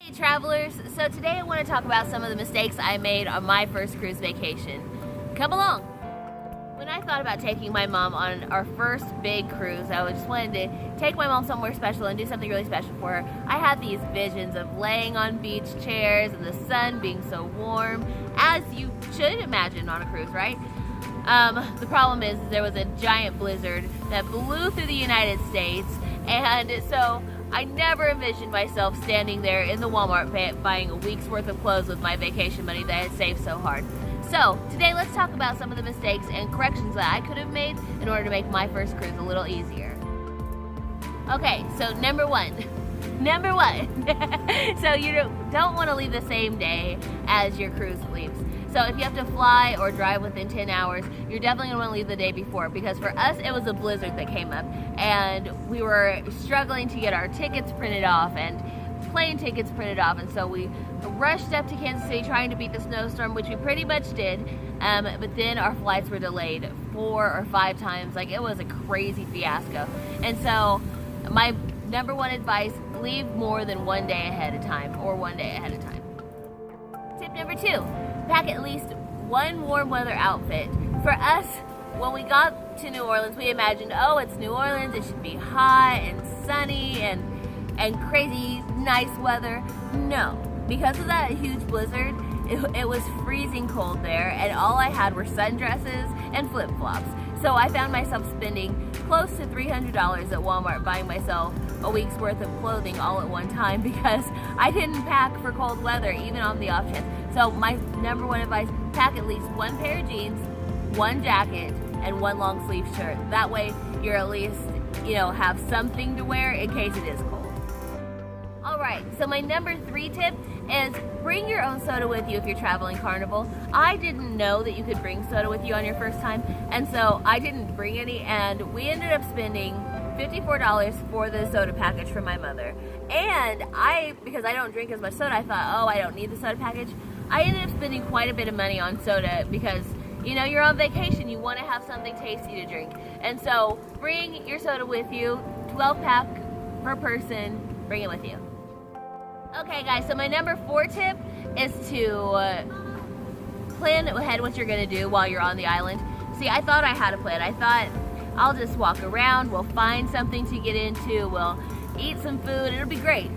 Hey travelers, so today I want to talk about some of the mistakes I made on my first cruise vacation. Come along! When I thought about taking my mom on our first big cruise, I just wanted to take my mom somewhere special and do something really special for her. I had these visions of laying on beach chairs and the sun being so warm, as you should imagine on a cruise, right? The problem is there was a giant blizzard that blew through the United States, and so I never envisioned myself standing there in the Walmart buying a week's worth of clothes with my vacation money that I had saved so hard. So today let's talk about some of the mistakes and corrections that I could have made in order to make my first cruise a little easier. Okay, so number one. So you don't want to leave the same day as your cruise leaves. So if you have to fly or drive within 10 hours, you're definitely going to want to leave the day before, because for us it was a blizzard that came up and we were struggling to get our tickets printed off and plane tickets printed off, and so we rushed up to Kansas City trying to beat the snowstorm, which we pretty much did, but then our flights were delayed 4 or 5 times. Like, it was a crazy fiasco. And so my number one advice, leave more than one day ahead of time, or one day ahead of time. Tip number 2, pack at least one warm weather outfit. For us, when we got to New Orleans, we imagined, oh, it's New Orleans, it should be hot and sunny and crazy nice weather. No, because of that huge blizzard, it was freezing cold there, and all I had were sundresses and flip-flops. So I found myself spending close to $300 at Walmart buying myself a week's worth of clothing all at one time, because I didn't pack for cold weather, even on the off chance. So my number one advice, pack at least one pair of jeans, one jacket, and one long sleeve shirt. That way you're at least, have something to wear in case it is cold. Alright, so my number 3 tip is bring your own soda with you if you're traveling Carnival. I didn't know that you could bring soda with you on your first time, and so I didn't bring any, and we ended up spending $54 for the soda package for my mother. And because I don't drink as much soda, I thought, oh, I don't need the soda package. I ended up spending quite a bit of money on soda because, you're on vacation, you want to have something tasty to drink. And so bring your soda with you, 12-pack per person, bring it with you. Okay guys, so my number 4 tip is to plan ahead what you're going to do while you're on the island. See, I thought I had a plan. I thought, I'll just walk around, we'll find something to get into, we'll eat some food, it'll be great.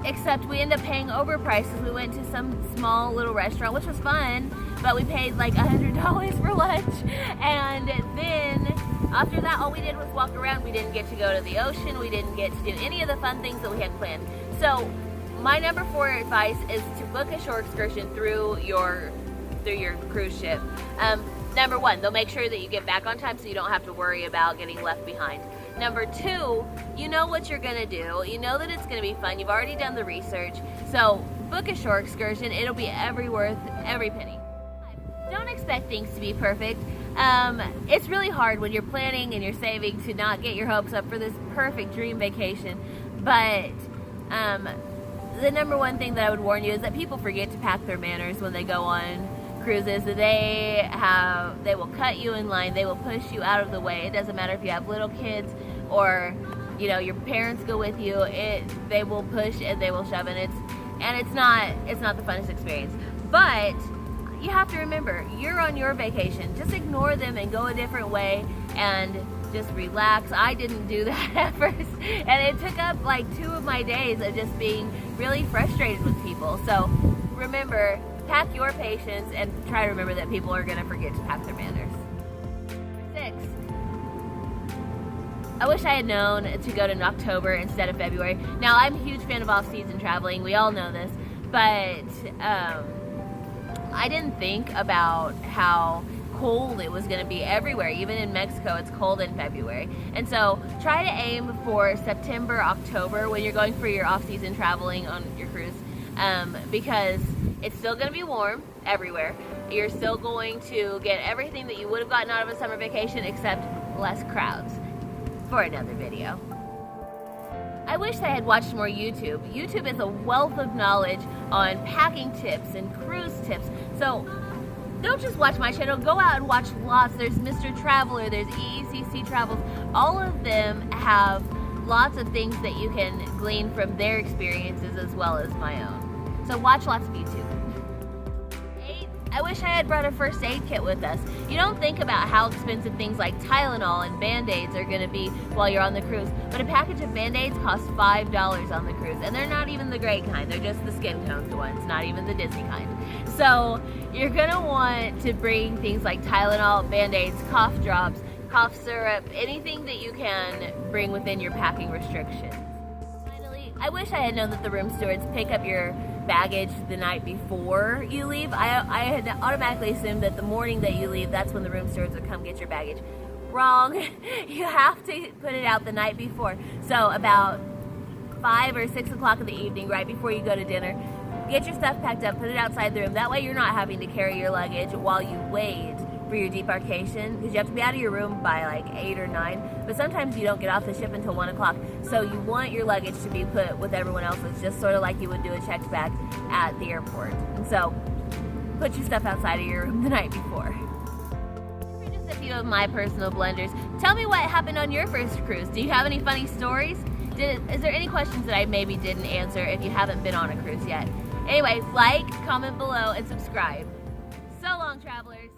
Except we end up paying overprices. We went to some small little restaurant, which was fun, but we paid like $100 for lunch, and then after that all we did was walk around. We didn't get to go to the ocean, we didn't get to do any of the fun things that we had planned. So my number 4 advice is to book a shore excursion through your cruise ship. Number 1, they'll make sure that you get back on time so you don't have to worry about getting left behind. Number 2, you know what you're gonna do. You know that it's gonna be fun. You've already done the research. So book a shore excursion. It'll be worth every penny. Don't expect things to be perfect. It's really hard when you're planning and you're saving to not get your hopes up for this perfect dream vacation. But the number 1 thing that I would warn you is that people forget to pack their manners when they go on cruises. They will cut you in line, they will push you out of the way. It doesn't matter if you have little kids or your parents go with you. They will push and they will shove, and it's not the funnest experience. But you have to remember, you're on your vacation. Just ignore them and go a different way and just relax. I didn't do that at first, and it took up like 2 of my days of just being really frustrated with people. So remember, pack your patience and try to remember that people are going to forget to pack their manners. 6, I wish I had known to go to October instead of February. Now, I'm a huge fan of off-season traveling. We all know this, but I didn't think about how cold it was going to be everywhere. Even in Mexico, it's cold in February. And so try to aim for September, October when you're going for your off-season traveling on your cruise, because it's still going to be warm everywhere. You're still going to get everything that you would have gotten out of a summer vacation, except less crowds. For another video. I wish I had watched more YouTube. YouTube is a wealth of knowledge on packing tips and cruise tips. So don't just watch my channel, go out and watch lots. There's Mr. Traveler, there's EECC Travels. All of them have lots of things that you can glean from their experiences as well as my own. So watch lots of YouTube. I wish I had brought a first aid kit with us. You don't think about how expensive things like Tylenol and Band-Aids are going to be while you're on the cruise, but a package of Band-Aids costs $5 on the cruise, and they're not even the great kind. They're just the skin toned ones, not even the Disney kind. So you're going to want to bring things like Tylenol, Band-Aids, cough drops, cough syrup, anything that you can bring within your packing restrictions. Finally, I wish I had known that the room stewards pick up your baggage the night before you leave. I had automatically assumed that the morning that you leave, that's when the room stewards would come get your baggage. Wrong. You have to put it out the night before. So about 5 or 6 o'clock in the evening, right before you go to dinner, get your stuff packed up, put it outside the room. That way you're not having to carry your luggage while you wait for your debarkation, because you have to be out of your room by like 8 or 9, but sometimes you don't get off the ship until 1 o'clock, so you want your luggage to be put with everyone else's, just sort of like you would do a checked bag at the airport. And so put your stuff outside of your room the night before. For just a few of my personal blunders, tell me what happened on your first cruise. Do you have any funny stories? Is there any questions that I maybe didn't answer if you haven't been on a cruise yet? Anyway, like, comment below, and subscribe. So long, travelers.